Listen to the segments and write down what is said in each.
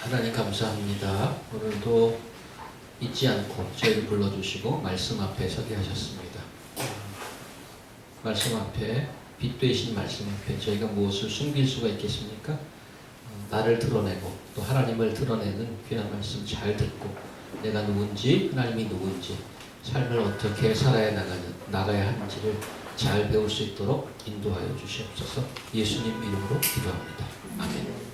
하나님 감사합니다. 오늘도 잊지 않고 저희를 불러주시고 말씀 앞에 서게 하셨습니다. 말씀 앞에 빛 되신 말씀 앞에 저희가 무엇을 숨길 수가 있겠습니까? 나를 드러내고 또 하나님을 드러내는 귀한 말씀 잘 듣고 내가 누군지 하나님이 누군지 삶을 어떻게 나가야 하는지를 잘 배울 수 있도록 인도하여 주시옵소서. 예수님 이름으로 기도합니다. 아멘.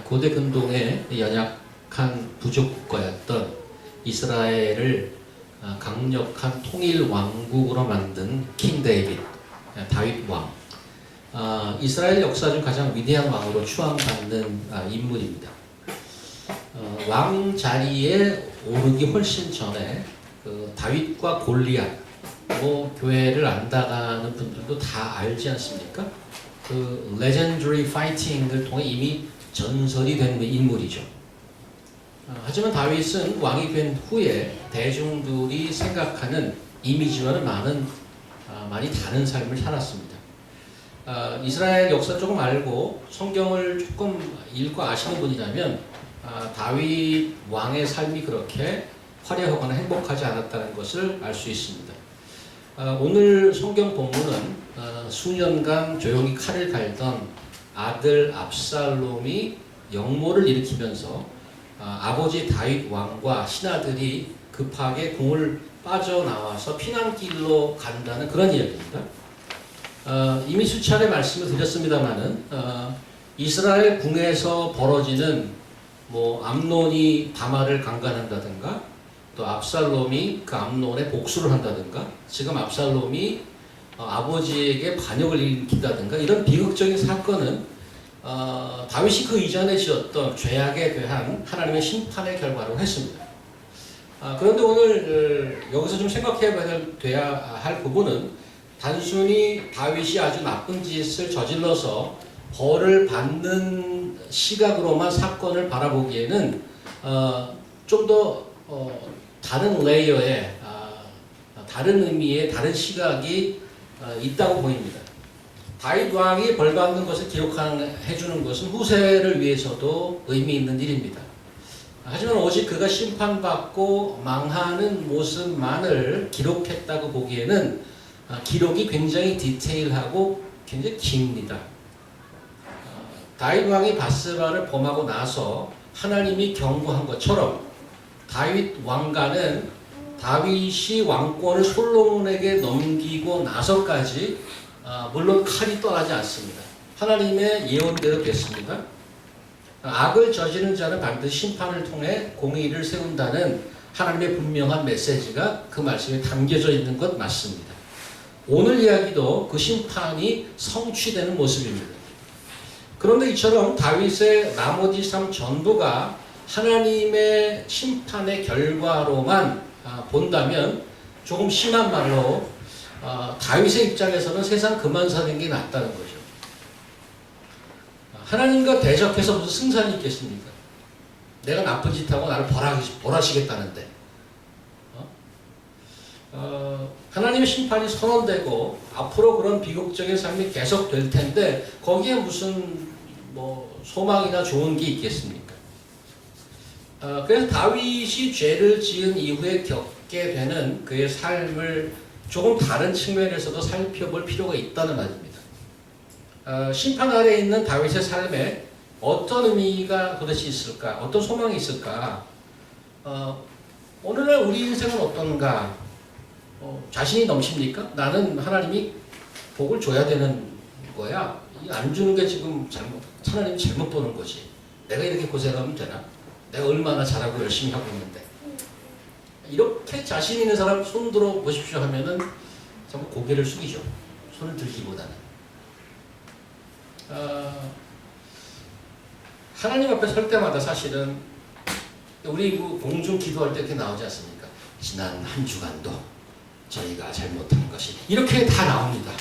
고대 근동의 연약한 부족 국가였던 이스라엘을 강력한 통일 왕국으로 만든 킹 데이빗, 다윗 왕. 이스라엘 역사 중 가장 위대한 왕으로 추앙받는 인물입니다. 왕 자리에 오르기 훨씬 전에 그 다윗과 골리앗, 교회를 안다가는 분들도 다 알지 않습니까? 그 레전더리 파이팅을 통해 이미 전설이 된 인물이죠. 하지만 다윗은 왕이 된 후에 대중들이 생각하는 이미지와는 많이 다른 삶을 살았습니다. 이스라엘 역사 조금 알고 성경을 조금 읽고 아시는 분이라면 다윗 왕의 삶이 그렇게 화려하거나 행복하지 않았다는 것을 알 수 있습니다. 오늘 성경 본문은 수년간 조용히 칼을 갈던 아들 압살롬이 역모를 일으키면서 아버지 다윗 왕과 신하들이 급하게 궁을 빠져나와서 피난길로 간다는 그런 이야기입니다. 이미 수차례 말씀을 드렸습니다마는 이스라엘 궁에서 벌어지는 암논이 다말을 강간한다든가 또 압살롬이 그 암논의 복수를 한다든가 지금 압살롬이 아버지에게 반역을 일으킨다든가 이런 비극적인 사건은 다윗이 그 이전에 지었던 죄악에 대한 하나님의 심판의 결과로 했습니다. 그런데 오늘 여기서 좀 생각해야 할 부분은 단순히 다윗이 아주 나쁜 짓을 저질러서 벌을 받는 시각으로만 사건을 바라보기에는 좀 더 다른 레이어의 다른 의미의 다른 시각이 있다고 보입니다. 다윗 왕이 벌 받는 것을 기록해주는 것은 후세를 위해서도 의미 있는 일입니다. 하지만 오직 그가 심판받고 망하는 모습만을 기록했다고 보기에는 기록이 굉장히 디테일하고 굉장히 깁니다. 다윗 왕이 바스바를 범하고 나서 하나님이 경고한 것처럼 다윗 왕가는 다윗이 왕권을 솔로몬에게 넘기고 나서까지 물론 칼이 떠나지 않습니다. 하나님의 예언대로 됐습니다. 악을 저지른 자는 반드시 심판을 통해 공의를 세운다는 하나님의 분명한 메시지가 그 말씀에 담겨져 있는 것 맞습니다. 오늘 이야기도 그 심판이 성취되는 모습입니다. 그런데 이처럼 다윗의 나머지 삶 전부가 하나님의 심판의 결과로만 본다면 조금 심한 말로 다윗의 입장에서는 세상 그만 사는 게 낫다는 거죠. 하나님과 대적해서 무슨 승산이 있겠습니까? 내가 나쁜 짓 하고 나를 벌하시겠다는데 하나님의 심판이 선언되고 앞으로 그런 비극적인 삶이 계속 될 텐데 거기에 무슨 소망이나 좋은 게 있겠습니까? 그래서 다윗이 죄를 지은 이후에 겪게 되는 그의 삶을 조금 다른 측면에서도 살펴볼 필요가 있다는 말입니다. 심판 아래에 있는 다윗의 삶에 어떤 의미가 도대체 있을까? 어떤 소망이 있을까? 오늘날 우리 인생은 어떤가? 자신이 넘칩니까? 나는 하나님이 복을 줘야 되는 거야. 안 주는 게 지금 하나님이 잘못 보는 거지. 내가 이렇게 고생하면 되나? 내가 얼마나 잘하고 열심히 하고 있는데. 이렇게 자신 있는 사람 손 들어 보십시오 하면은 전부 고개를 숙이죠. 손을 들기보다는. 하나님 앞에 설 때마다 사실은 우리 공중 기도할 때 이렇게 나오지 않습니까? 지난 한 주간도 저희가 잘못한 것이 이렇게 다 나옵니다.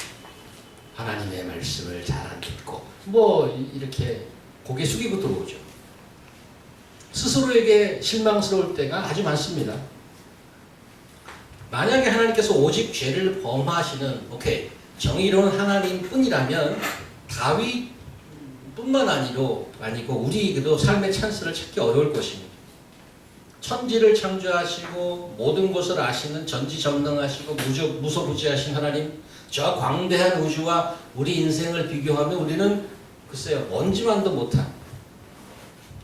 하나님의 말씀을 잘 안 듣고 이렇게 고개 숙이고 들어오죠. 스스로에게 실망스러울 때가 아주 많습니다. 만약에 하나님께서 오직 죄를 범하시는, 오케이, 정의로운 하나님뿐이라면 다윗뿐만 아니고 우리에게도 삶의 찬스를 찾기 어려울 것입니다. 천지를 창조하시고 모든 것을 아시는 전지전능하시고 무소부지하신 하나님, 저 광대한 우주와 우리 인생을 비교하면 우리는 글쎄요, 먼지만도 못한,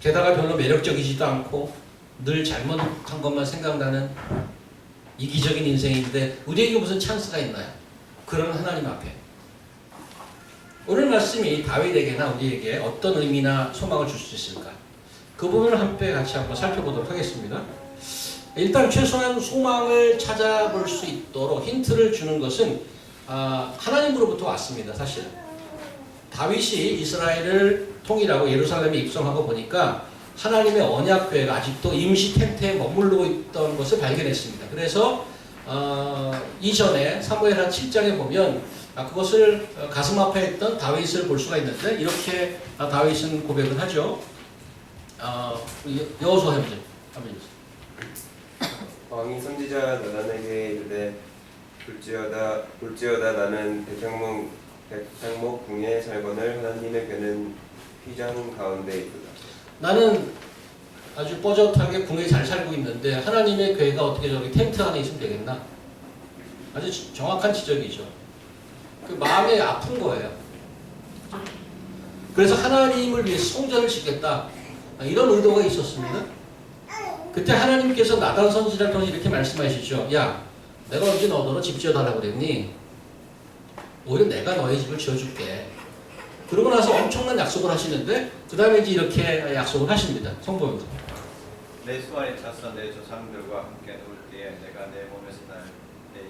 게다가 별로 매력적이지도 않고 늘 잘못한 것만 생각나는 이기적인 인생인데 우리에게 무슨 찬스가 있나요? 그런 하나님 앞에. 오늘 말씀이 다윗에게나 우리에게 어떤 의미나 소망을 줄 수 있을까? 그 부분을 함께 같이 한번 살펴보도록 하겠습니다. 일단 최소한 소망을 찾아볼 수 있도록 힌트를 주는 것은 하나님으로부터 왔습니다. 사실 다윗이 이스라엘을 통일하고 예루살렘에 입성하고 보니까 하나님의 언약궤가 아직도 임시 텐트에 머무르고 있던 것을 발견했습니다. 그래서 이전에 사무엘하 7장에 보면 그것을 가슴 아파했던 다윗을 볼 수가 있는데 이렇게 다윗은 고백을 하죠. 여호수아 해보죠. 왕이 선지자 나단에게 이르되 볼지어다 나는 백향목 궁에 살거늘 하나님의 궤는 휘장 가운데 있도다. 나는 아주 뻐젓하게 궁에 잘 살고 있는데 하나님의 궤가 어떻게 저기 텐트 안에 있으면 되겠나? 아주 정확한 지적이죠. 그 마음이 아픈 거예요. 그래서 하나님을 위해 성전을 짓겠다. 이런 의도가 있었습니다. 그때 하나님께서 나단 선지자를 통해 이렇게 말씀하시죠. 야, 내가 언제 너더러 집 지어달라고 그랬니? 오히려 내가 너의 집을 지어줄게. 그러고 나서 엄청난 약속을 하시는데 그 다음에 이제 이렇게 약속을 하십니다. 성보입니다. 내 수완에 차서 내 조상들과 함께 누울 때에 내가 내 몸에서 내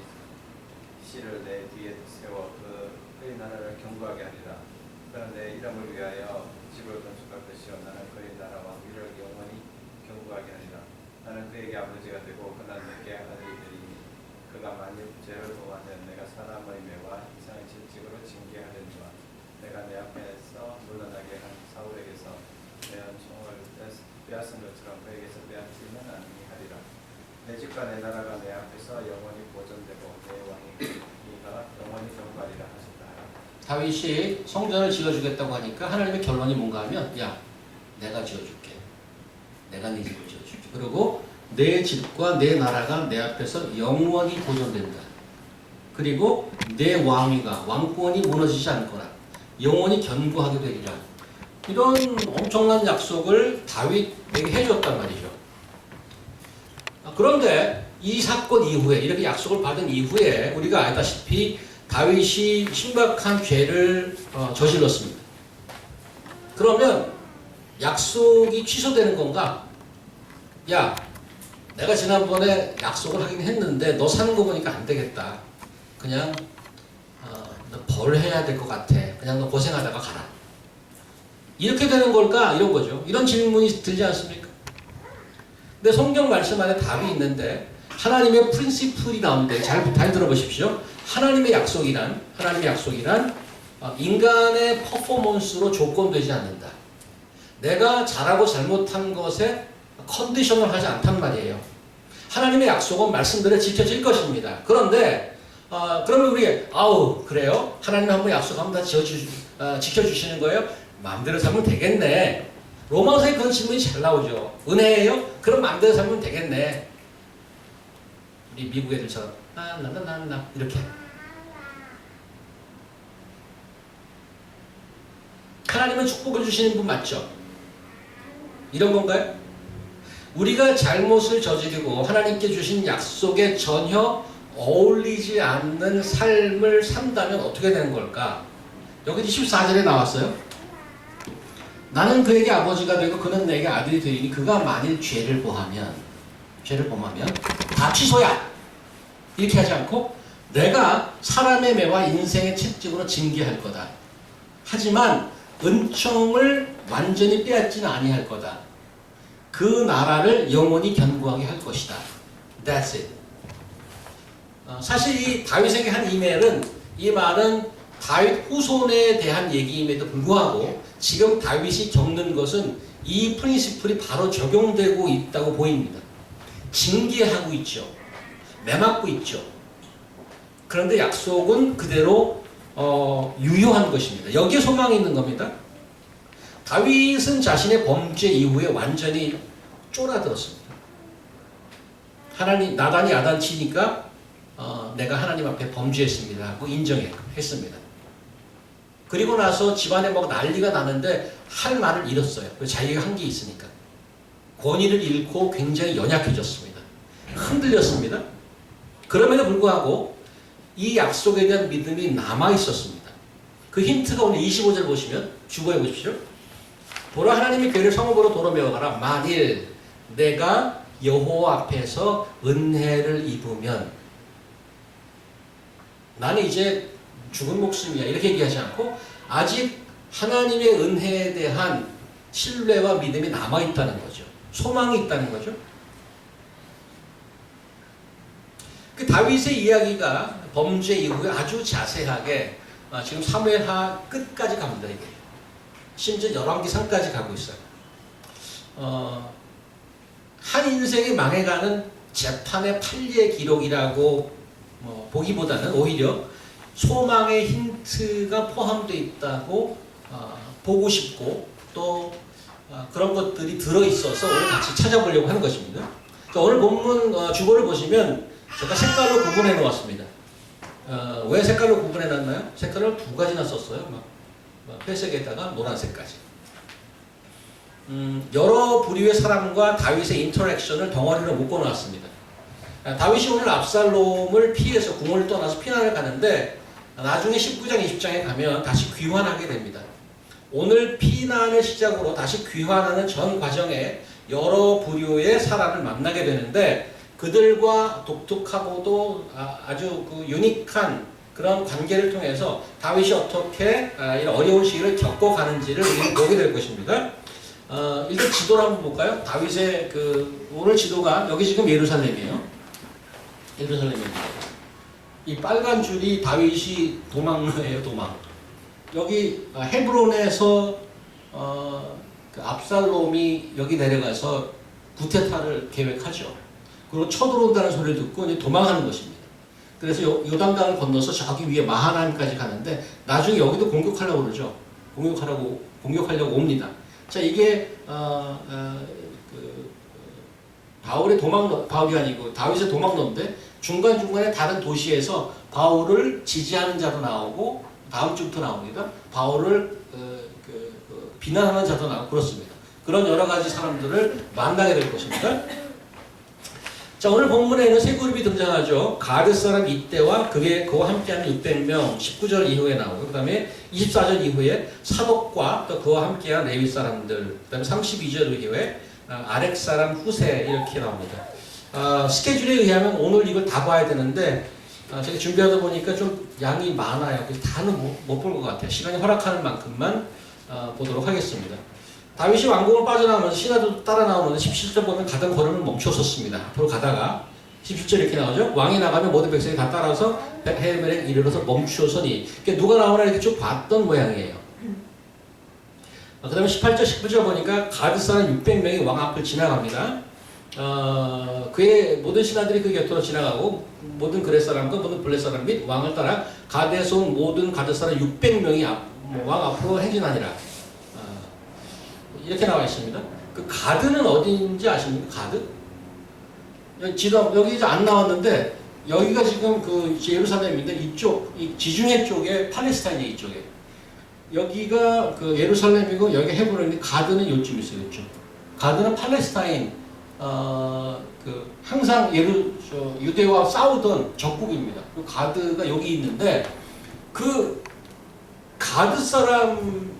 씨를 내 뒤에 세워 그의 나라를 견고하게 하리라. 그는 내 이름을 위하여 집을 건축할 것이요 나는 그의 나라와 위를 영원히 견고하게 하리라. 나는 그에게 아버지가 되고 그는 내게 아들이 되리니 그가 만일 죄를 범하면 내가 사람의 매와 이상의 질직으로 징계하려니와 내가 내 앞에서 물러나게 한 사울에게서 내 은총을 빼앗은 것처럼 그에게서 빼앗지는 아니하리라. 내 집과 내 나라가 내 앞에서 영원히 보존되고 내 왕위가 영원히 경과하리라 하셨다. 다윗이 성전을 지어주겠다고 하니까 하나님의 결론이 뭔가 하면 야, 내가 지어줄게. 내가 네 집을 지어줄게. 그리고 내 집과 내 나라가 내 앞에서 영원히 보존된다. 그리고 내 왕권이 무너지지 않거나 영원히 견고하게 되리라. 이런 엄청난 약속을 다윗에게 해줬단 말이죠. 그런데 이 사건 이후에 이렇게 약속을 받은 이후에 우리가 알다시피 다윗이 심각한 죄를 저질렀습니다. 그러면 약속이 취소되는 건가? 야, 내가 지난번에 약속을 하긴 했는데 너 사는 거 보니까 안 되겠다. 그냥 너 벌 해야 될 것 같아. 그냥 너 고생하다가 가라. 이렇게 되는 걸까? 이런 거죠. 이런 질문이 들지 않습니까? 근데 성경 말씀 안에 답이 있는데 하나님의 프린시플이 나오는데 잘 들어보십시오. 하나님의 약속이란 인간의 퍼포먼스로 조건되지 않는다. 내가 잘하고 잘못한 것에 컨디션을 하지 않단 말이에요. 하나님의 약속은 말씀대로 지켜질 것입니다. 그런데 그러면 우리 그래요? 하나님 한번 약속하면 다 지켜주시는 거예요? 마음대로 살면 되겠네. 로마서에 그런 질문이 잘 나오죠. 은혜예요? 그럼 마음대로 살면 되겠네. 우리 미국 애들처럼 나 이렇게. 하나님은 축복을 주시는 분 맞죠? 이런 건가요? 우리가 잘못을 저지르고 하나님께 주신 약속에 전혀 어울리지 않는 삶을 산다면 어떻게 되는 걸까? 여기 14절에 나왔어요. 나는 그에게 아버지가 되고 그는 내게 아들이 되리니 그가 만일 죄를 범하면 다 취소야. 이렇게 하지 않고 내가 사람의 매와 인생의 채찍으로 징계할 거다. 하지만 은총을 완전히 빼앗지는 아니할 거다. 그 나라를 영원히 견고하게 할 것이다. That's it. 사실 이 다윗에게 한 이 말은 다윗 후손에 대한 얘기임에도 불구하고 지금 다윗이 겪는 것은 이 프린시플이 바로 적용되고 있다고 보입니다. 징계하고 있죠. 매맞고 있죠. 그런데 약속은 그대로 유효한 것입니다. 여기에 소망이 있는 겁니다. 다윗은 자신의 범죄 이후에 완전히 쫄아들었습니다. 하나님, 나단이 야단치니까 내가 하나님 앞에 범죄했습니다 하고 인정했습니다. 그리고 나서 집안에 막 난리가 나는데 할 말을 잃었어요. 자기가 한 게 있으니까. 권위를 잃고 굉장히 연약해졌습니다. 흔들렸습니다. 그럼에도 불구하고 이 약속에 대한 믿음이 남아 있었습니다. 그 힌트가 오늘 25절 보시면 주보해 보십시오. 보라 하나님의 괴를 성읍으로 도로 가라. 만일 내가 여호와 앞에서 은혜를 입으면 나는 이제 죽은 목숨이야 이렇게 얘기하지 않고 아직 하나님의 은혜에 대한 신뢰와 믿음이 남아있다는 거죠. 소망이 있다는 거죠. 그 다윗의 이야기가 범죄 이후에 아주 자세하게 지금 사무엘하 끝까지 갑니다. 이게 심지어 열왕기상까지 가고 있어요. 한 인생이 망해가는 재판의 판례 기록이라고 보기보다는 오히려 소망의 힌트가 포함되어 있다고 보고 싶고 또 그런 것들이 들어있어서 오늘 같이 찾아보려고 하는 것입니다. 오늘 본문 주보를 보시면 제가 색깔로 구분해 놓았습니다. 왜 색깔로 구분해 놨나요? 색깔을 두 가지나 썼어요. 회색에다가 노란색까지. 여러 부류의 사람과 다윗의 인터랙션을 덩어리로 묶어 놓았습니다. 다윗이 오늘 압살롬을 피해서 궁을 떠나서 피난을 가는데 나중에 19장, 20장에 가면 다시 귀환하게 됩니다. 오늘 피난을 시작으로 다시 귀환하는 전 과정에 여러 부류의 사람을 만나게 되는데 그들과 독특하고도 아주 그 유니크한 그런 관계를 통해서 다윗이 어떻게 이런 어려운 시기를 겪어가는지를 우리는 보게 될 것입니다. 일단 지도를 한번 볼까요? 다윗의 오늘 지도가 여기 지금 예루살렘이에요. 예루살렘입니다. 이 빨간 줄이 다윗이 도망로예요, 도망. 여기 헤브론에서 그 압살롬이 여기 내려가서 구테타를 계획하죠. 그리고 쳐들어온다는 소리를 듣고 이제 도망하는 것입니다. 그래서 요단강을 건너서 저기 위에 마하나임까지 가는데 나중에 여기도 공격하려고 그러죠. 공격하려고 옵니다. 자, 이게 바울이 아니고 다윗의 도망로인데 중간중간에 다른 도시에서 바울을 지지하는 자도 나오고 다음 주부터 나옵니다. 바울을 비난하는 자도 나오고 그렇습니다. 그런 여러 가지 사람들을 만나게 될 것입니다. 자, 오늘 본문에는 세 그룹이 등장하죠. 가드 사람 이때와 그와 함께하는 600명 19절 이후에 나오고 그 다음에 24절 이후에 사독과 또 그와 함께한 레위 사람들 그 다음에 32절 이후에 아렉 사람 후세 이렇게 나옵니다. 스케줄에 의하면 오늘 이걸 다 봐야 되는데 제가 준비하다 보니까 좀 양이 많아요. 그래서 다는 못 볼 것 같아요. 시간이 허락하는 만큼만 보도록 하겠습니다. 다윗이 왕궁을 빠져나오면서 신하도 따라 나오는데 17절 보면 가던 걸음을 멈추었습니다. 앞으로 가다가 17절 이렇게 나오죠. 왕이 나가면 모든 백성이 다 따라서 헤멜에 이르러서 멈추었으니 누가 나오나 이렇게 쭉 봤던 모양이에요. 그 다음에 18절 19절 보니까 가드 사람 600명이 왕 앞을 지나갑니다. 그의 모든 신하들이 그 곁으로 지나가고 모든 그렛 사람과 모든 블렛 사람 및 왕을 따라 가드에서 온 모든 가드 사람 600명이 왕 앞으로 행진하니라. 이렇게 나와 있습니다. 그 가드는 어디인지 아십니까? 가드? 여기 이제 안 나왔는데 여기가 지금 그 예루살렘인데 이쪽 이 지중해 쪽에 팔레스타인이 이쪽에 여기가 그 예루살렘이고 여기 헤브론인데 가드는 요쯤 있어요. 요쯤. 가드는 팔레스타인 항상 유대와 싸우던 적국입니다. 그 가드가 여기 있는데 그 가드 사람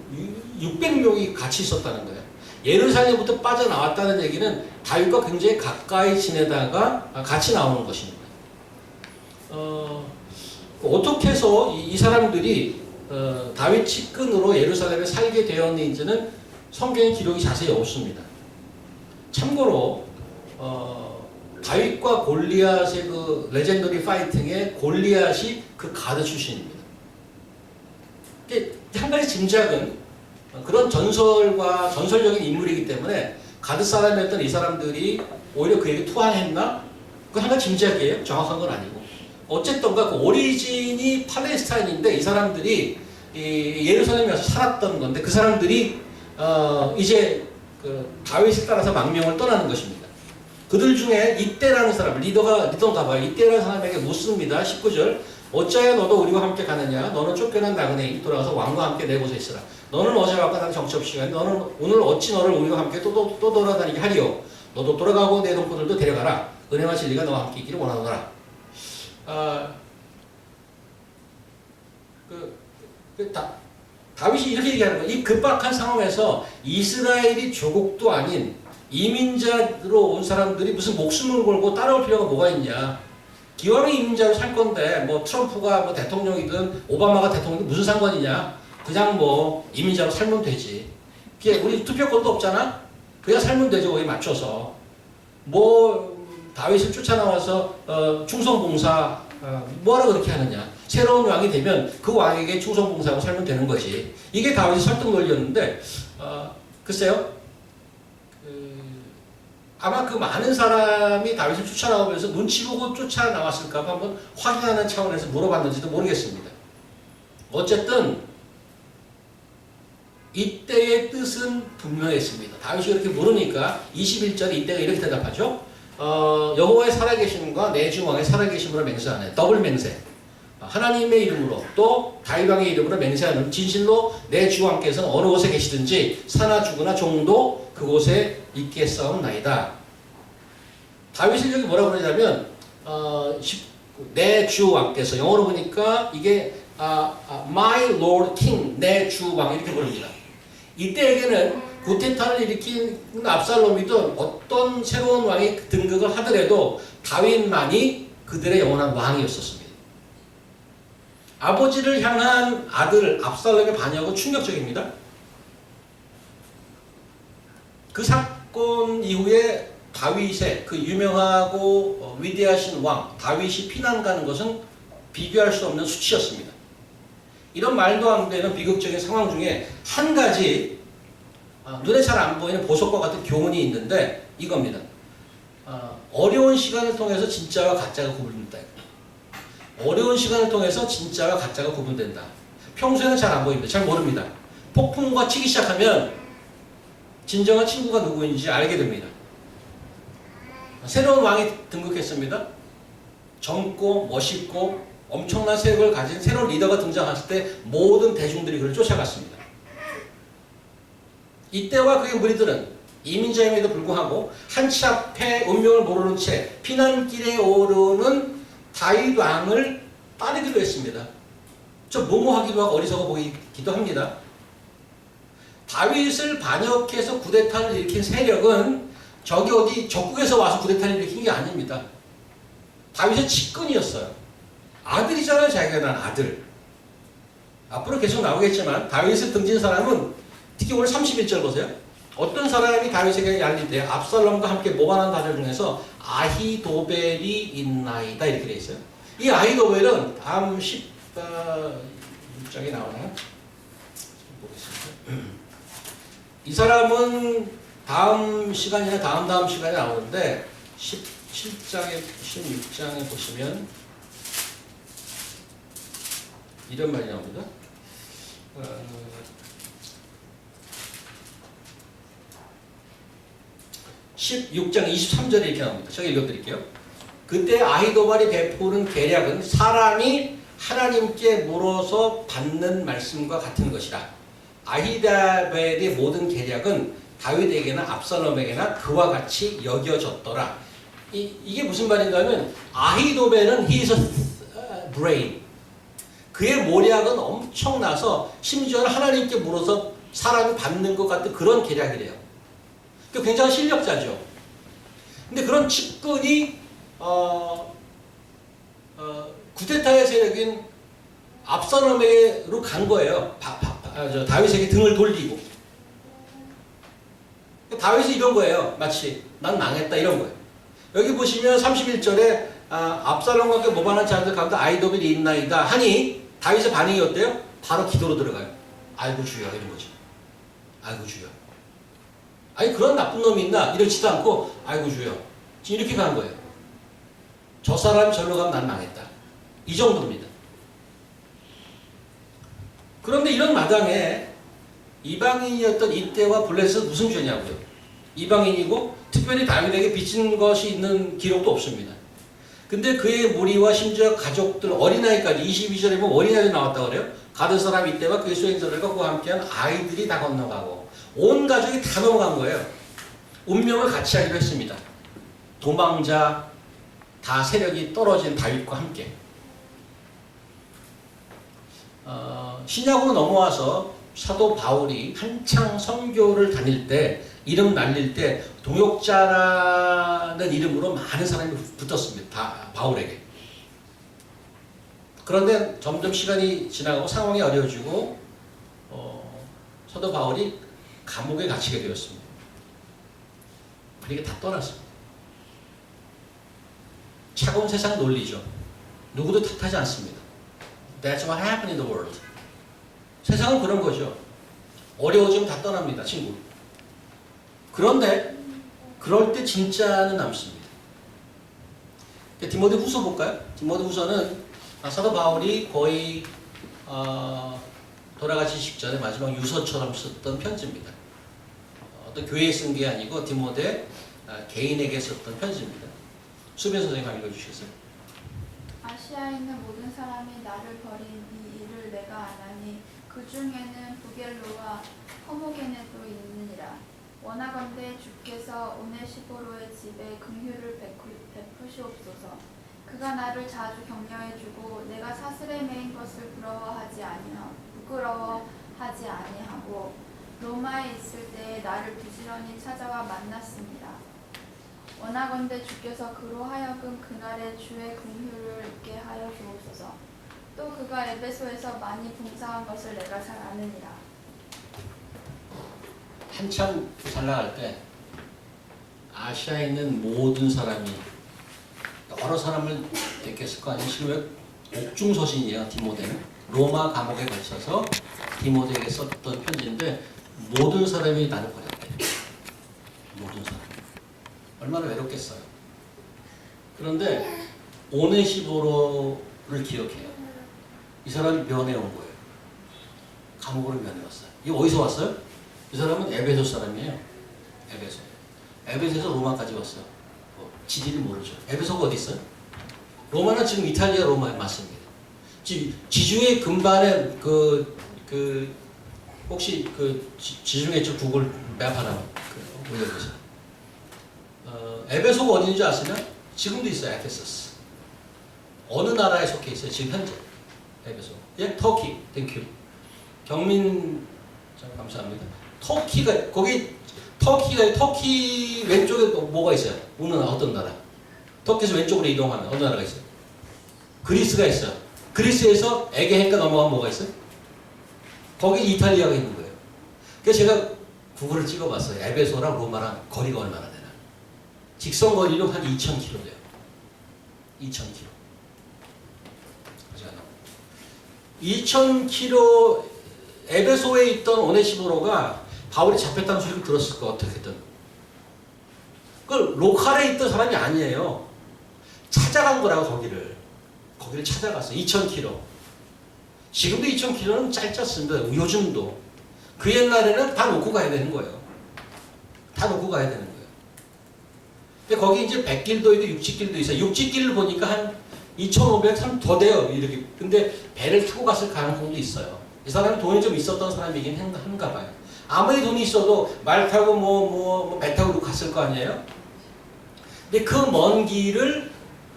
600명이 같이 있었다는 거예요. 예루살렘부터 빠져나왔다는 얘기는 다윗과 굉장히 가까이 지내다가 같이 나오는 것입니다. 어떻게 해서 이 사람들이 다윗 측근으로 예루살렘에 살게 되었는지는 성경의 기록이 자세히 없습니다. 참고로 다윗과 골리앗의 그 레전더리 파이팅의 골리앗이 그 가드 출신입니다. 한 가지 짐작은 그런 전설적인 인물이기 때문에 가드 사람이었던 이 사람들이 오히려 그에게 투항했나? 그거 한 가지 짐작이에요. 정확한 건 아니고. 어쨌든가 그 오리진이 팔레스타인인데 이 사람들이 이 예루살렘에 와서 살았던 건데 그 사람들이 이제 그 다윗을 따라서 망명을 떠나는 것입니다. 그들 중에 이때라는 사람, 리더인가 봐요. 이때라는 사람에게 묻습니다. 19절. 어찌하여 너도 우리와 함께 가느냐? 너는 쫓겨난 나그네이 돌아가서 왕과 함께 내 곳에 있으라. 너는 어제와 같고 나는 정처없이 가니 너는 오늘 어찌 너를 우리와 함께 또 돌아다니게 하리요? 너도 돌아가고 내 동포들도 데려가라. 은혜와 진리가 너와 함께 있기를 원하노라. 다윗이 이렇게 얘기하는 거예요. 이 급박한 상황에서 이스라엘이 조국도 아닌 이민자로 온 사람들이 무슨 목숨을 걸고 따라올 필요가 뭐가 있냐. 기왕에 이민자로 살 건데 뭐 트럼프가 뭐 대통령이든 오바마가 대통령이든 무슨 상관이냐. 그냥 뭐 이민자로 살면 되지. 우리 투표권도 없잖아. 그냥 살면 되죠. 거기에 맞춰서. 뭐 다윗을 쫓아나와서 충성봉사 뭐하러 그렇게 하느냐. 새로운 왕이 되면 그 왕에게 충성봉사하고 살면 되는 거지. 이게 다윗의 설득 논리였는데 글쎄요. 아마 그 많은 사람이 다윗을 쫓아나오면서 눈치 보고 쫓아나왔을까 봐 한번 확인하는 차원에서 물어봤는지도 모르겠습니다. 어쨌든 이때의 뜻은 분명했습니다. 다윗이 그렇게 물으니까 21절에 이때가 이렇게 대답하죠. 여호와의 살아계심과 내 주 왕의 살아계심으로 맹세하네. 더블 맹세. 하나님의 이름으로 또 다윗 왕의 이름으로 맹세하는 진실로 내 주 왕께서는 어느 곳에 계시든지 사나 죽으나 종도 그곳에 있겠사옵나이다. 다윗이 여기 뭐라고 그러냐면 내 주 왕께서 영어로 보니까 이게 my lord king 내 주 왕 이렇게 부릅니다. 이때에게는 구테타를 일으킨 압살롬이든 어떤 새로운 왕이 등극을 하더라도 다윗만이 그들의 영원한 왕이었었습니다. 아버지를 향한 아들 압살롬의 반역은 충격적입니다. 그 사건 이후에 다윗의 그 유명하고 위대하신 왕 다윗이 피난 가는 것은 비교할 수 없는 수치였습니다. 이런 말도 안 되는 비극적인 상황 중에 한 가지 눈에 잘 안 보이는 보석과 같은 교훈이 있는데 이겁니다. 어려운 시간을 통해서 진짜와 가짜가 구분된다. 어려운 시간을 통해서 진짜와 가짜가 구분된다. 평소에는 잘 안 보입니다. 잘 모릅니다. 폭풍과 치기 시작하면 진정한 친구가 누구인지 알게 됩니다. 새로운 왕이 등극했습니다. 젊고 멋있고 엄청난 세력을 가진 새로운 리더가 등장했을 때 모든 대중들이 그를 쫓아갔습니다. 이때와 그의 무리들은 이민자임에도 불구하고 한치 앞에 운명을 모르는 채 피난길에 오르는 다윗 왕을 따르기로 했습니다. 좀 모모하기도 하고 어리석어 보이기도 합니다. 다윗을 반역해서 쿠데타를 일으킨 세력은 저기 어디 적국에서 와서 쿠데타를 일으킨 게 아닙니다. 다윗의 측근이었어요. 아들이잖아요. 자기가 난 아들. 앞으로 계속 나오겠지만 다윗을 등진 사람은 특히 오늘 31절 보세요. 어떤 사람이 다윗에게 알리되 압살롬과 함께 모반한 자들 중에서 아히도벨이 있나이다 이렇게 돼 있어요. 이 아히도벨은 다음 16장에 나오나요? 보겠습니다. 이 사람은 다음 시간이나 다음 시간에 나오는데 17장에 16장에 보시면 이런 말이 나옵니다. 16장 23절에 이렇게 나옵니다. 제가 읽어드릴게요. 그때 아히도발이 베푸는 계략은 사람이 하나님께 물어서 받는 말씀과 같은 것이라. 아히도발의 모든 계략은 다윗에게나 압살롬에게나 그와 같이 여겨졌더라. 이게 무슨 말인가 하면 아히도벨은 he is a brain. 그의 모략은 엄청나서 심지어는 하나님께 물어서 사람이 받는 것 같은 그런 계략이래요. 굉장히 실력자죠. 근데 그런 측근이 구테타의 세력인 압살롬에게로 간 거예요. 다윗에게 등을 돌리고. 다윗이 이런 거예요. 마치 난 망했다 이런 거예요. 여기 보시면 31절에 압살롬과 함께 모반한 자들 가운데 아히도벨이 있나이다 하니 다윗의 반응이 어때요? 바로 기도로 들어가요. 아이고 주여 이런 거죠. 아이고 주여. 아니 그런 나쁜 놈이 있나? 이러지도 않고 아이고 주여. 지금 이렇게 가는 거예요. 저 사람이 절로 가면 난 망했다. 이 정도입니다. 그런데 이런 마당에 이방인이었던 이때와 블레셋은 무슨 죄냐고요? 이방인이고 특별히 다윗에게 빚진 것이 있는 기록도 없습니다. 근데 그의 무리와 심지어 가족들, 어린아이까지 22절에 보면 어린아이도 나왔다고 그래요. 가든 사람 이때와 그의 수행자들과 그와 함께한 아이들이 다 건너가고 온 가족이 다 넘어간 거예요. 운명을 같이 하기로 했습니다. 도망자 다 세력이 떨어진 다윗과 함께. 신약으로 넘어와서 사도 바울이 한창 선교를 다닐 때 이름 날릴 때 동역자라는 이름으로 많은 사람이 붙었습니다. 바울에게. 그런데 점점 시간이 지나가고 상황이 어려워지고 사도 바울이 감옥에 갇히게 되었습니다. 그러니까 다 떠났습니다. 차가운 세상 논리죠. 누구도 탓하지 않습니다. That's what happened in the world. 세상은 그런 거죠. 어려워지면 다 떠납니다, 친구. 그런데 그럴 때 진짜는 남습니다. 디모데 후서 볼까요? 디모데 후서는 사도 바울이 거의 돌아가시 직전에 마지막 유서처럼 썼던 편지입니다. 어떤 교회에 쓴 게 아니고 디모데 개인에게 썼던 편지입니다. 수빈 선생님 한번 읽어주시겠어요? 아시아에 있는 모든 사람이 나를 버린 이 일을 내가 아나니 그 중에는 부겔로와 허모게네도 있느니라. 원하건대 주께서 오네시포로의 집에 긍휼을 베푸시옵소서. 그가 나를 자주 격려해주고 내가 사슬에 매인 것을 부끄러워하지 아니하고 로마에 있을 때에 나를 부지런히 찾아와 만났습니다. 원하건대 주께서 그로 하여금 그날의 주의 긍휼을 있게 하여 주옵소서. 또 그가 에베소에서 많이 봉사한 것을 내가 잘 아느니라. 한참 잘 나갈 때 아시아에 있는 모든 사람이 여러 사람을 데꼈을 거 아니에요. 지금 옥중서신이에요. 디모데는 로마 감옥에 걸쳐서 디모데에게 썼던 편지인데 모든 사람이 나를 버렸대. 모든 사람. 얼마나 외롭겠어요. 그런데 오네시보로를 기억해요. 이 사람이 면회 온 거예요. 감옥으로 면회 왔어요. 이게 어디서 왔어요? 이 사람은 에베소 사람이에요. 에베소. 에베소에서 로마까지 왔어요. 지리를 모르죠. 에베소가 어디 있어요? 로마는 지금 이탈리아 로마에 맞습니다. 지중해 근반에 혹시 지중해 쪽 구글 맵 하나 올려보세요. 에베소가 어디인지 아시나요? 지금도 있어요. 에페소스. 어느 나라에 속해 있어요? 지금 현재. 에베소. 예, 터키. 땡큐. 경민 감사합니다. 터키 왼쪽에 뭐가 있어요? 어느 나라, 어떤 나라? 터키에서 왼쪽으로 이동하면 어느 나라가 있어요? 그리스가 있어요. 그리스에서 에게해가 넘어가면 뭐가 있어요? 거기 이탈리아가 있는 거예요. 그래서 제가 구글을 찍어봤어요. 에베소랑 로마랑 거리가 얼마나 되나? 직선 거리로 한 2,000km 돼요. 2,000km. 2,000km 에베소에 있던 오네시모로가 바울이 잡혔다는 소리를 들었을 거 어떻게든. 그 로컬에 있던 사람이 아니에요. 찾아간 거라고 거기를 찾아갔어요. 2,000km. 지금도 2,000km는 짧잖습니다. 요즘도. 그 옛날에는 다 놓고 가야 되는 거예요. 다 놓고 가야 되는 거예요. 근데 거기 이제 100길도 있고 60길도 있어요. 60길을 보니까 한 2,500, 3 더 돼요. 이렇게. 근데 배를 타고 갔을 가능성도 있어요. 이 사람은 돈이 좀 있었던 사람이긴 한가 봐요. 아무리 돈이 있어도 말 타고 배 타고 갔을 거 아니에요? 근데 그 먼 길을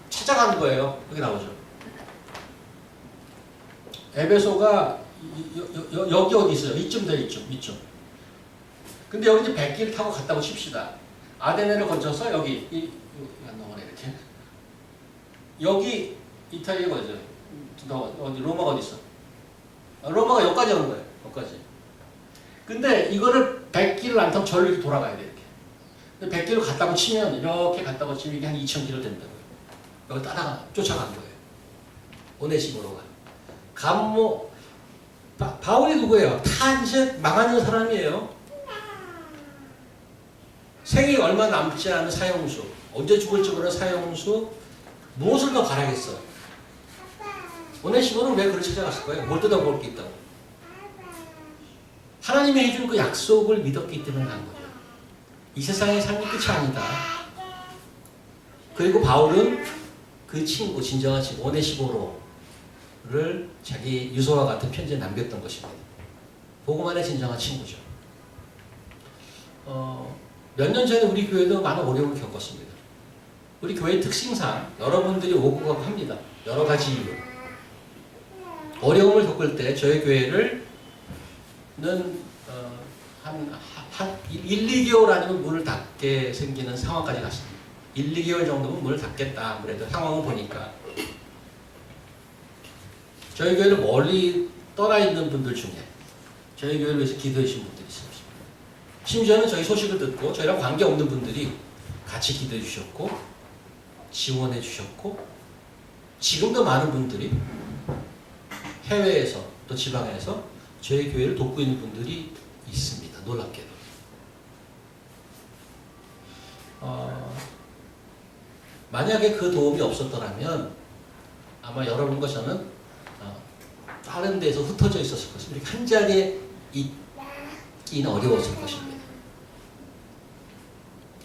찾아가는 거예요. 여기 나오죠. 에베소가 여기 어디 있어요? 이쯤 돼, 이쯤. 근데 여기 이제 100길 타고 갔다고 칩시다. 아데네를 거쳐서 여기 안 넘어네 이렇게. 여기 이탈리아 어디죠? 어디 로마가 어디 있어? 로마가 여기까지 오는 거예요. 여기까지. 근데 이거를 100길을 안 타고 절로 이렇게 돌아가야 돼 이렇게. 근데 100길을 갔다고 치면 이렇게 갔다고 치면 이게 한 2,000km 된다고요. 여기 따라가 쫓아간 거예요. 오네시모로가. 바울이 누구예요? 다 이제 망하는 사람이에요. 생이 얼마 남지 않은 사형수. 언제 죽을지 모르는 사형수. 무엇을 더 바라겠어요? 오네시모는 왜 그를 찾아갔을 거예요? 뭘 뜯어먹을 게 있다고? 하나님이 해준 그 약속을 믿었기 때문에 간 거죠. 이 세상의 삶이 끝이 아니다. 그리고 바울은 그 친구, 진정한 친구 오네시모로를 자기 유서와 같은 편지에 남겼던 것입니다. 복음 안의 진정한 친구죠. 몇 년 전에 우리 교회도 많은 어려움을 겪었습니다. 우리 교회 특징상 여러분들이 오고 가고 합니다. 여러 가지 이유. 어려움을 겪을 때 저희 교회를 한 1, 2개월 아니면 문을 닫게 생기는 상황까지 갔습니다. 1, 2개월 정도면 문을 닫겠다. 아무래도 상황을 보니까. 저희 교회를 멀리 떠나 있는 분들 중에 저희 교회를 위해서 기도해 주신 분들이 있습니다. 심지어는 저희 소식을 듣고 저희랑 관계없는 분들이 같이 기도해 주셨고 지원해 주셨고 지금도 많은 분들이 해외에서 또 지방에서 저희 교회를 돕고 있는 분들이 있습니다. 놀랍게도. 만약에 그 도움이 없었더라면 아마 여러분과 저는 다른 데서 흩어져 있었을 것입니다. 이렇게 한 자리에 있기는 어려웠을 것입니다.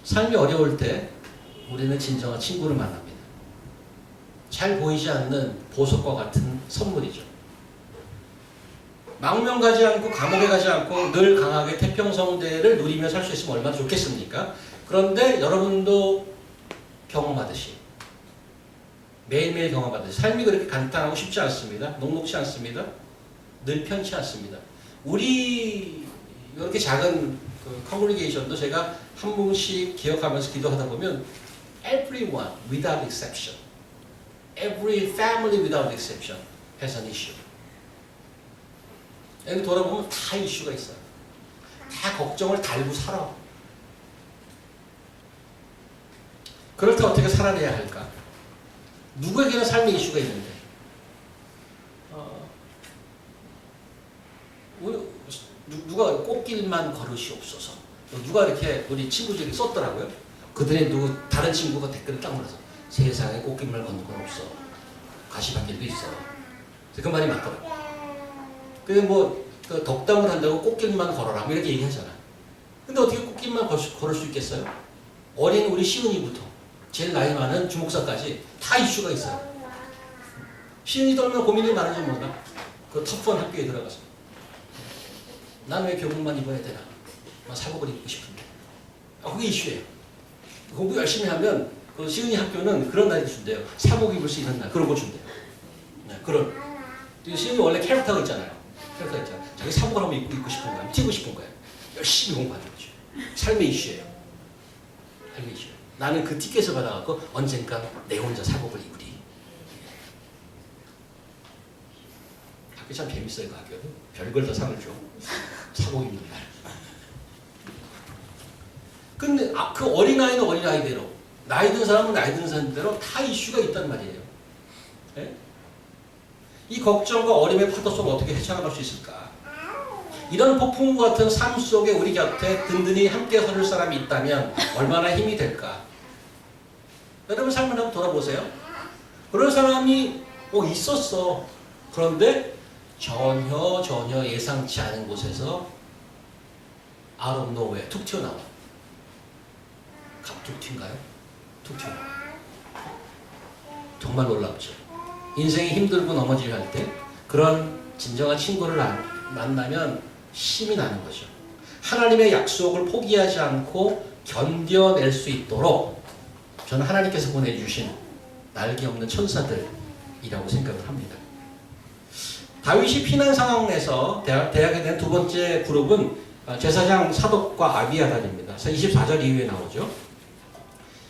삶이 어려울 때 우리는 진정한 친구를 만납니다. 잘 보이지 않는 보석과 같은 선물이죠. 망명 가지 않고 감옥에 가지 않고 늘 강하게 태평성대를 누리며 살 수 있으면 얼마나 좋겠습니까? 그런데 여러분도 경험하듯이 매일매일 경험하듯이 삶이 그렇게 간단하고 쉽지 않습니다. 녹록지 않습니다. 늘 편치 않습니다. 우리 이렇게 작은 그 컨그리게이션도 제가 한 분씩 기억하면서 기도하다 보면 everyone without exception, every family without exception has an issue. 여기 돌아보면 다 이슈가 있어요. 다 걱정을 달고 살아. 그럴 때 어떻게 살아내야 할까? 누구에게나 삶의 이슈가 있는데 누가 꽃길만 걸으시옵소서. 누가 이렇게 우리 친구들이 썼더라고요. 그들의 다른 친구가 댓글을 딱 몰아서 세상에 꽃길만 걷는 건 없어. 가시밭길도 있어. 그 말이 맞더라고요. 그게 그 덕담을 한다고 꽃길만 걸어라 이렇게 얘기하잖아. 근데 어떻게 꽃길만 걸을 수 있겠어요? 어린 우리 시은이부터 제일 나이 많은 주목사까지 다 이슈가 있어요. 시은이도 얼마나 고민이 많은지 몰라. 그 터프한 학교에 들어가서 난 왜 교복만 입어야 되나? 사복을 입고 싶은데. 그게 이슈예요. 공부 열심히 하면 그 시은이 학교는 그런 날이 준대요. 사복 입을 수 있는 날 그런 거 준대요. 네, 그런. 시은이 원래 캐릭터가 있잖아요. 자기 사복을 한번 입고 싶은 거야. 튀고 싶은 거야. 열심히 공부하는 거죠. 삶의 이슈예요. 삶의 이슈. 나는 그 티켓을 받아갖고 언젠가 내 혼자 사복을 입으리. 학교 참 재밌어요. 그 학교는. 별걸 다 상을 줘. 사복 입는 날. 근데 그 어린아이는 어린아이대로 나이 든 사람은 나이 든 사람대로 다 이슈가 있단 말이에요. 네? 이 걱정과 어림의 파도 속을 어떻게 헤쳐나갈 수 있을까? 이런 폭풍과 같은 삶 속에 우리 곁에 든든히 함께 서줄 사람이 있다면 얼마나 힘이 될까? 여러분 삶을 한번 돌아보세요. 그런 사람이 있었어. 그런데 전혀 예상치 않은 곳에서 out of nowhere 툭 튀어나와. 갑툭 튄가요? 툭 튀어나와. 정말 놀랍죠. 인생이 힘들고 넘어지려 할 때 그런 진정한 친구를 만나면 힘이 나는 거죠. 하나님의 약속을 포기하지 않고 견뎌낼 수 있도록 저는 하나님께서 보내주신 날개 없는 천사들이라고 생각을 합니다. 다윗이 피난 상황에서 대하게 된 두 번째 그룹은 제사장 사독과 아비아달입니다. 24절 이후에 나오죠.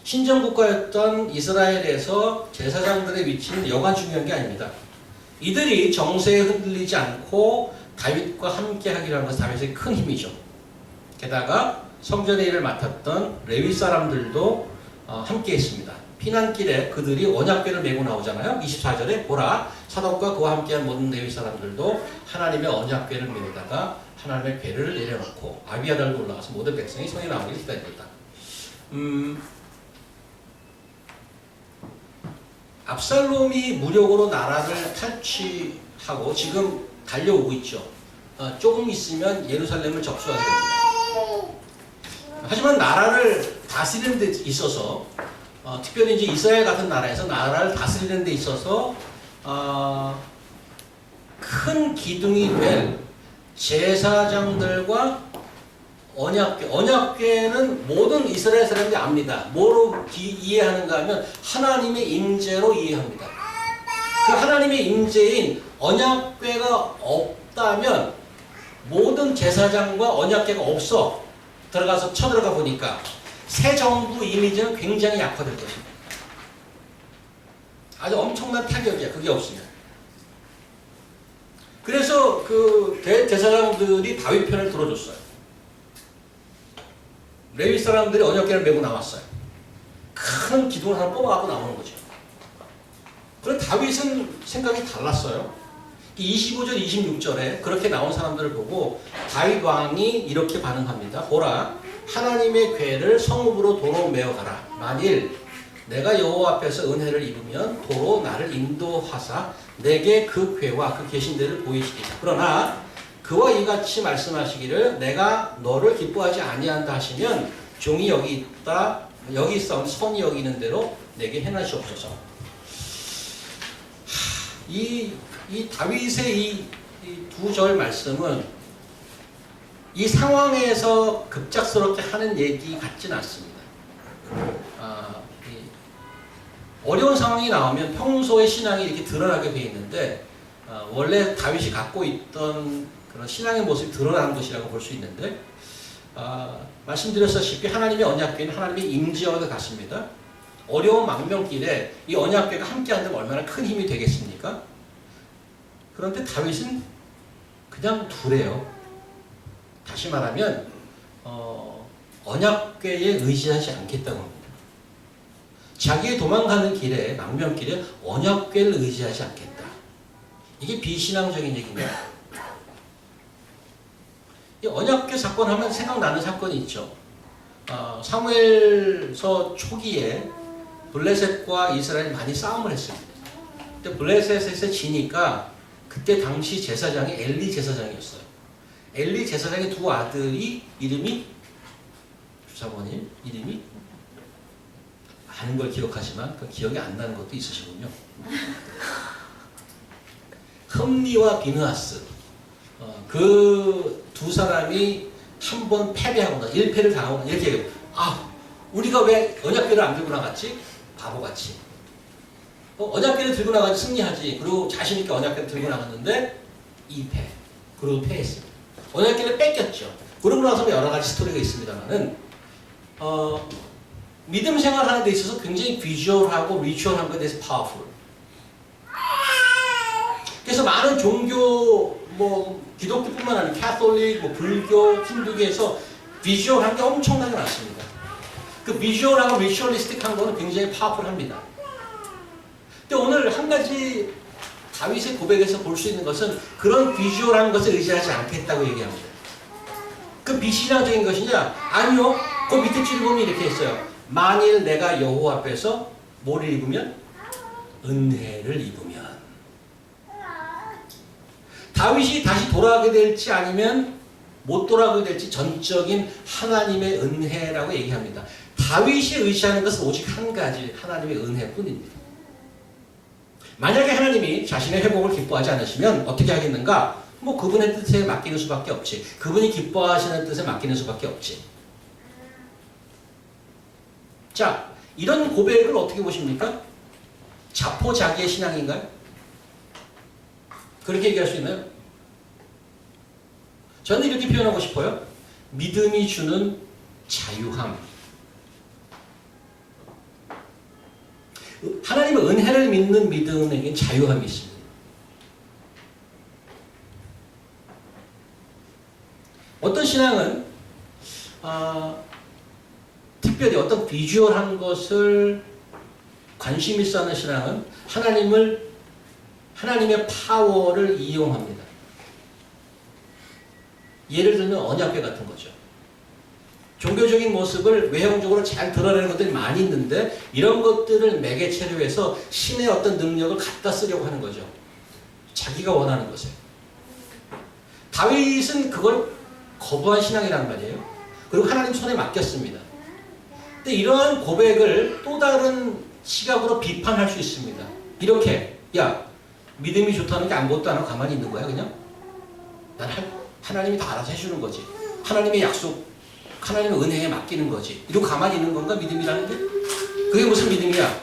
신정국가였던 이스라엘에서 제사장들의 위치는 여간 중요한 게 아닙니다. 이들이 정세에 흔들리지 않고 다윗과 함께 하기라는 것은 다윗의 큰 힘이죠. 게다가 성전의 일을 맡았던 레위 사람들도 함께 했습니다. 피난길에 그들이 언약궤를 메고 나오잖아요. 24절에 보라 사독과 그와 함께한 모든 레위 사람들도 하나님의 언약궤를 메다가 하나님의 궤를 내려놓고 아비아달도 올라가서 모든 백성이 성에 나오기를 기다립니다. 압살롬이 무력으로 나라를 탈취하고 지금 달려오고 있죠. 조금 있으면 예루살렘을 접수하게 됩니다. 하지만 나라를 다스리는 데 있어서 특별히 이제 이스라엘 같은 나라에서 나라를 다스리는 데 있어서 큰 기둥이 될 제사장들과 언약궤는 모든 이스라엘 사람들이 압니다. 뭐로 이해하는가 하면 하나님의 임재로 이해합니다. 그 하나님의 임재인 언약궤가 없다면 모든 제사장과 언약궤가 없어 들어가서 쳐들어가 보니까 새 정부 이미지는 굉장히 약화될 것입니다. 아주 엄청난 타격이야. 그게 없으면. 그래서 그 대제사장들이 다윗 편을 들어줬어요. 레위 사람들이 언약궤를 메고 나왔어요. 큰 기둥을 하나 뽑아갖고 나오는 거죠. 그런데 다윗은 생각이 달랐어요. 25절, 26절에 그렇게 나온 사람들을 보고 다윗 왕이 이렇게 반응합니다. 보라, 하나님의 궤를 성읍으로 도로 메어가라. 만일 내가 여호와 앞에서 은혜를 입으면 도로 나를 인도하사 내게 그 궤와 그 계신 데를 보이시리라. 그러나 그와 이같이 말씀하시기를 내가 너를 기뻐하지 아니한다 하시면 종이 여기 있다, 여기 있어 선이 여기 있는 대로 내게 행하시옵소서. 이 다윗의 이 두 절 말씀은 이 상황에서 급작스럽게 하는 얘기 같지는 않습니다. 어려운 상황이 나오면 평소의 신앙이 이렇게 드러나게 되어 있는데 원래 다윗이 갖고 있던 그런 신앙의 모습이 드러나는 것이라고 볼 수 있는데 말씀드렸다시피 하나님의 언약궤는 하나님의 임재와 같습니다. 어려운 망명길에 이 언약궤가 함께 한다면 얼마나 큰 힘이 되겠습니까? 그런데 다윗은 그냥 두래요. 다시 말하면 언약궤에 의지하지 않겠다고 합니다. 자기의 도망가는 길에, 망명길에 언약궤를 의지하지 않겠다. 이게 비신앙적인 얘기입니다. 이 언약궤 사건 하면 생각나는 사건이 있죠. 사무엘서 초기에 블레셋과 이스라엘이 많이 싸움을 했습니다. 근데 블레셋에서 지니까 그때 당시 제사장이 엘리 제사장이었어요. 엘리 제사장의 두 아들이 이름이 주사모님 이름이 아는 걸 기억하지만 그 기억이 안 나는 것도 있으시군요. 흠니와 비느하스 그 두 사람이 한 번 패배하거나 1패를 당하거나 이렇게 해요. 우리가 왜 언약궤를 안 들고 나갔지? 바보같이. 언약궤를 들고 나가지 승리하지. 그리고 자신있게 언약궤를 들고 나갔는데 2패. 그리고 패했습니다. 언약궤를 뺏겼죠. 그러고 나서 여러 가지 스토리가 있습니다만은 믿음 생활하는 데 있어서 굉장히 비주얼하고 리추얼한 것에 대해서 파워풀. 그래서 많은 종교 기독교뿐만 아니라 캐톨릭, 불교, 힌두교에서 비주얼한 게 엄청나게 많습니다. 그 비주얼하고 리추얼리스틱한 거는 굉장히 파워풀합니다. 근데 오늘 한 가지 다윗의 고백에서 볼 수 있는 것은 그런 비주얼한 것에 의지하지 않겠다고 얘기합니다. 그 비신앙적인 것이냐? 아니요. 그 밑에 줄 보면 이렇게 했어요. 만일 내가 여호와 앞에서 뭐를 입으면? 은혜를 입으면. 다윗이 다시 돌아가게 될지 아니면 못 돌아가게 될지 전적인 하나님의 은혜라고 얘기합니다. 다윗이 의지하는 것은 오직 한 가지 하나님의 은혜뿐입니다. 만약에 하나님이 자신의 회복을 기뻐하지 않으시면 어떻게 하겠는가? 그분의 뜻에 맡기는 수밖에 없지. 그분이 기뻐하시는 뜻에 맡기는 수밖에 없지. 자, 이런 고백을 어떻게 보십니까? 자포자기의 신앙인가요? 그렇게 얘기할 수 있나요? 저는 이렇게 표현하고 싶어요. 믿음이 주는 자유함. 하나님의 은혜를 믿는 믿음에겐 자유함이 있습니다. 어떤 신앙은 특별히 어떤 비주얼한 것을 관심 있어 하는 신앙은 하나님의 파워를 이용합니다. 예를 들면 언약궤 같은 거죠. 종교적인 모습을 외형적으로 잘 드러내는 것들이 많이 있는데 이런 것들을 매개체로 해서 신의 어떤 능력을 갖다 쓰려고 하는 거죠. 자기가 원하는 것을. 다윗은 그걸 거부한 신앙이란 말이에요. 그리고 하나님 손에 맡겼습니다. 근데 이러한 고백을 또 다른 시각으로 비판할 수 있습니다. 이렇게, 야, 믿음이 좋다는 게 아무것도 안 하고 가만히 있는 거야, 그냥? 하나님이 다 알아서 해주는 거지. 하나님의 약속, 하나님의 은혜에 맡기는 거지. 이러고 가만히 있는 건가, 믿음이라는 게? 그게 무슨 믿음이야?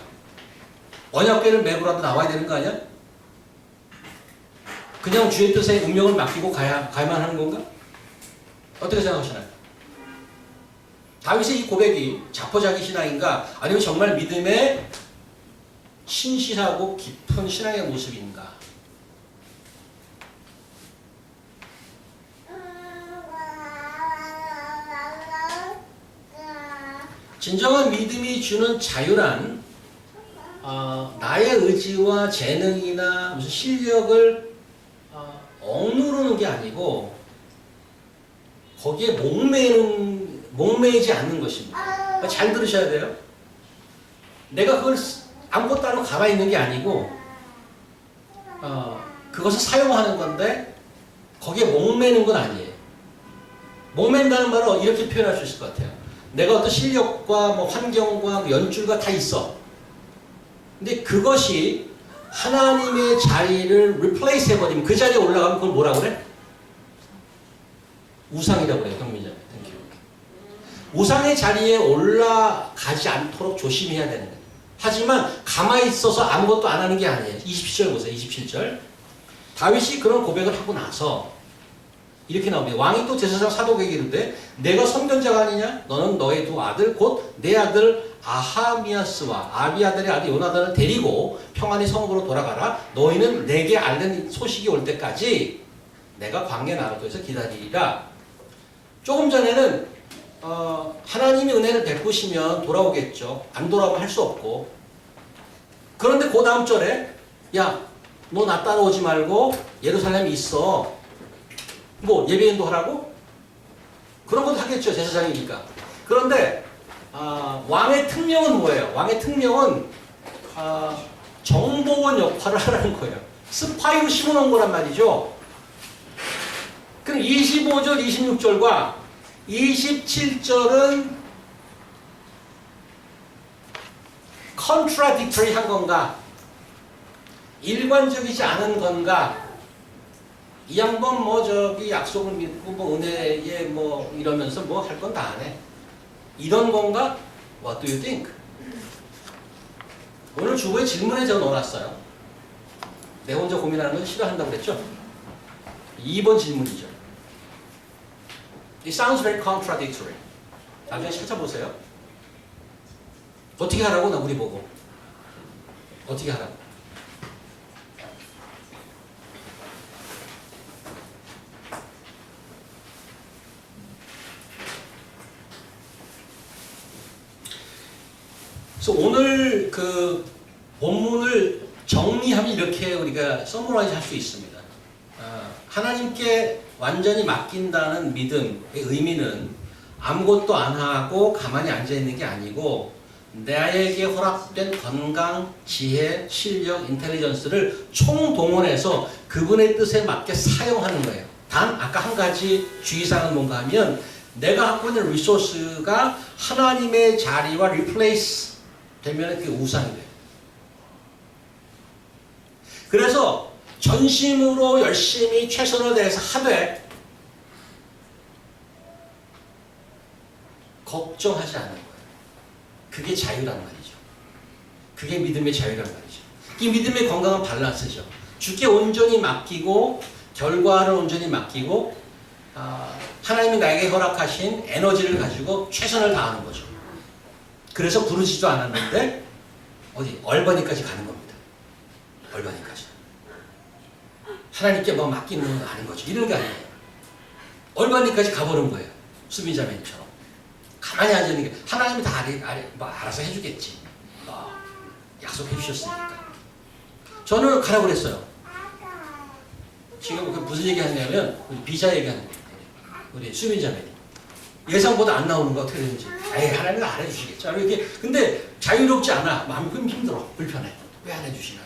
언약궤를 메고라도 나와야 되는 거 아니야? 그냥 주의 뜻에 운명을 맡기고 가야만 하는 건가? 어떻게 생각하시나요? 다윗의 이 고백이 자포자기 신앙인가? 아니면 정말 믿음의 신실하고 깊은 신앙의 모습인가? 진정한 믿음이 주는 자유란 나의 의지와 재능이나 무슨 실력을 억누르는 게 아니고 거기에 목매이지 않는 것입니다. 잘 들으셔야 돼요. 내가 그걸 아무것도 안 하고 가만히 있는 게 아니고 그것을 사용하는 건데 거기에 목매는 건 아니에요. 목맨다는 말은 이렇게 표현할 수 있을 것 같아요. 내가 어떤 실력과 뭐 환경과 뭐 연줄과 다 있어. 근데 그것이 하나님의 자리를 replace 해버리면 그 자리에 올라가면 그걸 뭐라고 그래? 우상이라고 그래요. 경민자. 우상의 자리에 올라가지 않도록 조심해야 되는 거예요. 하지만 가만히 있어서 아무것도 안 하는 게 아니에요. 27절 보세요. 27절. 다윗이 그런 고백을 하고 나서 이렇게 나옵니다. 왕이 또 제사장 사독에게 이르되 내가 선견자가 아니냐? 너는 너의 두 아들 곧 내 아들 아하미아스와 아비아들의 아들 요나단을 데리고 평안히 성읍으로 돌아가라. 너희는 내게 알는 소식이 올 때까지 내가 광야 나루도에서 기다리리라. 조금 전에는 하나님이 은혜를 베푸시면 돌아오겠죠. 안 돌아오면 할 수 없고. 그런데 그 다음 절에 야, 너 나 따라오지 말고 예루살렘에 있어. 뭐 예배인도 하라고? 그런 것도 하겠죠. 제사장이니까. 그런데 왕의 특명은 뭐예요? 왕의 특명은 정보원 역할을 하라는 거예요. 스파이로 심어놓은 거란 말이죠. 그럼 25절, 26절과 27절은 contradictory 한 건가? 일관적이지 않은 건가? 이 양반 뭐 저기 약속을 믿고 뭐 은혜에 뭐 이러면서 뭐 할 건 다 안 해. 이런 건가? What do you think? 오늘 주보에 질문에 제가 넣어놨어요. 내 혼자 고민하는 건 싫어한다고 그랬죠? 2번 질문이죠. It sounds very contradictory. 나중에 찾아보세요. 어떻게 하라고? 나 우리 보고. 어떻게 하라고? 그래서 오늘 그 본문을 정리하면 이렇게 우리가 서머라이즈 할 수 있습니다. 하나님께 완전히 맡긴다는 믿음의 의미는 아무것도 안 하고 가만히 앉아 있는 게 아니고 나에게 허락된 건강, 지혜, 실력, 인텔리전스를 총동원해서 그분의 뜻에 맞게 사용하는 거예요. 단 아까 한 가지 주의사항은 뭔가 하면 내가 갖고 있는 리소스가 하나님의 자리와 리플레이스 되면 그게 우상이 돼요. 그래서 전심으로 열심히 최선을 다해서 하되 걱정하지 않는 거예요. 그게 자유란 말이죠. 그게 믿음의 자유란 말이죠. 이 믿음의 건강한 밸런스죠. 주께 온전히 맡기고 결과를 온전히 맡기고 하나님이 나에게 허락하신 에너지를 가지고 최선을 다하는 거죠. 그래서 부르지도 않았는데 어디 얼버니까지 가는 겁니다. 얼버니까지. 하나님께 뭐 맡기는 건 아닌 거죠. 이런 게 아니에요. 얼버니까지 가보는 거예요. 수빈자매님처럼. 가만히 앉아있는 게 하나님이 다 뭐 알아서 해주겠지. 약속해 주셨으니까. 저는 가라고 그랬어요. 지금 무슨 얘기 하냐면 우리 비자 얘기하는 거예요. 우리 수빈자매님. 예상보다 안 나오는 거 어떻게 되는지. 에이, 하나님은 안 해주시겠죠. 이렇게. 근데 자유롭지 않아. 마음이 힘들어. 불편해. 왜 안 해주시나.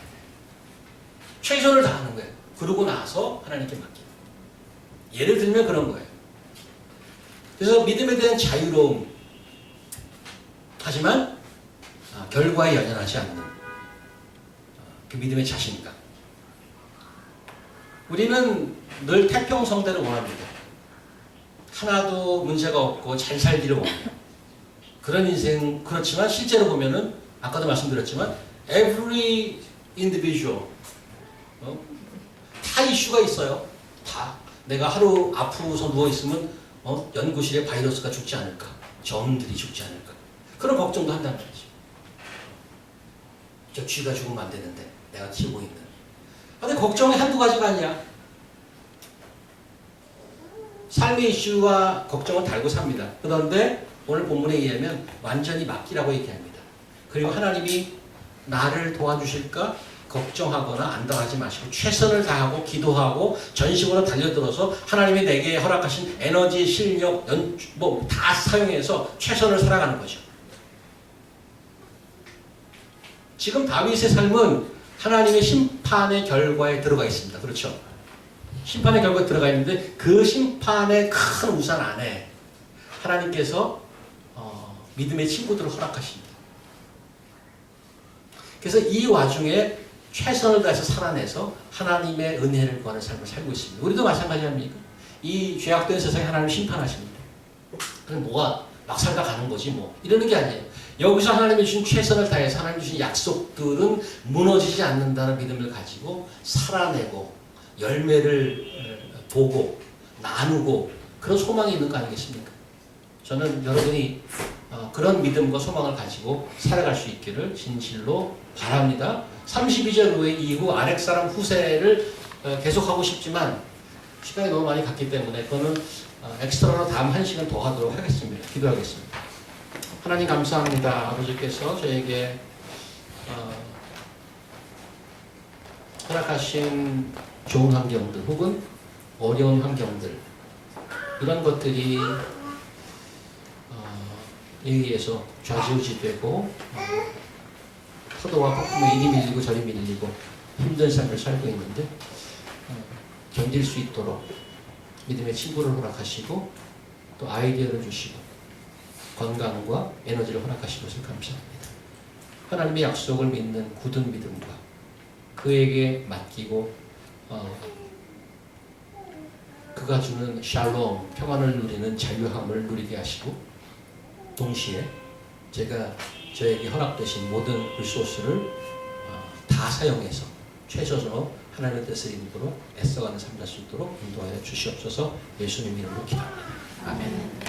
최선을 다하는 거예요. 그러고 나서 하나님께 맡기는. 예를 들면 그런 거예요. 그래서 믿음에 대한 자유로움. 하지만 결과에 연연하지 않는 그 믿음의 자신감. 우리는 늘 태평성대를 원합니다. 하나도 문제가 없고 잘 살기를 원해요. 그런 인생 그렇지만 실제로 보면은 아까도 말씀드렸지만 every individual 다 이슈가 있어요. 다 내가 하루 아프고서 누워 있으면 연구실에 바이러스가 죽지 않을까, 점들이 죽지 않을까 그런 걱정도 한단 말이죠. 저 쥐가 죽으면 안 되는데 내가 키우고 있는. 근데 걱정이 한두 가지가 아니야. 삶의 이슈와 걱정은 달고 삽니다. 그런데 오늘 본문에 의하면 완전히 맡기라고 얘기합니다. 그리고 하나님이 나를 도와주실까 걱정하거나 안달하지 마시고 최선을 다하고 기도하고 전심으로 달려들어서 하나님이 내게 허락하신 에너지, 실력, 다 사용해서 최선을 살아가는 거죠. 지금 다윗의 삶은 하나님의 심판의 결과에 들어가 있습니다. 그렇죠? 심판의 결과에 들어가 있는데 그 심판의 큰 우산 안에 하나님께서 믿음의 친구들을 허락하십니다. 그래서 이 와중에 최선을 다해서 살아내서 하나님의 은혜를 구하는 삶을 살고 있습니다. 우리도 마찬가지 아닙니까? 이 죄악된 세상에 하나님 심판하십니다. 그럼 뭐가 막 살다 가는 거지 뭐 이러는 게 아니에요. 여기서 하나님이 주신 최선을 다해서 하나님 주신 약속들은 무너지지 않는다는 믿음을 가지고 살아내고 열매를 보고 나누고 그런 소망이 있는 거 아니겠습니까? 저는 여러분이 그런 믿음과 소망을 가지고 살아갈 수 있기를 진실로 바랍니다. 32절 후에 이후 아렉사람 후세를 계속하고 싶지만 시간이 너무 많이 갔기 때문에 그거는 엑스트라로 다음 1시간 더 하도록 하겠습니다. 기도하겠습니다. 하나님 감사합니다. 아버지께서 저에게 허락하신 좋은 환경들 혹은 어려운 환경들 이런 것들이 여기에서 좌지우지되고 파도와 폭풍에 이리 밀리고 저리 밀리고 힘든 삶을 살고 있는데 견딜 수 있도록 믿음의 친구를 허락하시고 또 아이디어를 주시고 건강과 에너지를 허락하신 것을 감사합니다. 하나님의 약속을 믿는 굳은 믿음과 그에게 맡기고 그가 주는 샬롬, 평안을 누리는 자유함을 누리게 하시고 동시에 제가 저에게 허락되신 모든 리소스를 다 사용해서 최선으로 하나님의 뜻을 이루도록 애써가는 삶 될 수 있도록 인도하여 주시옵소서. 예수님 이름으로 기도합니다. 아멘.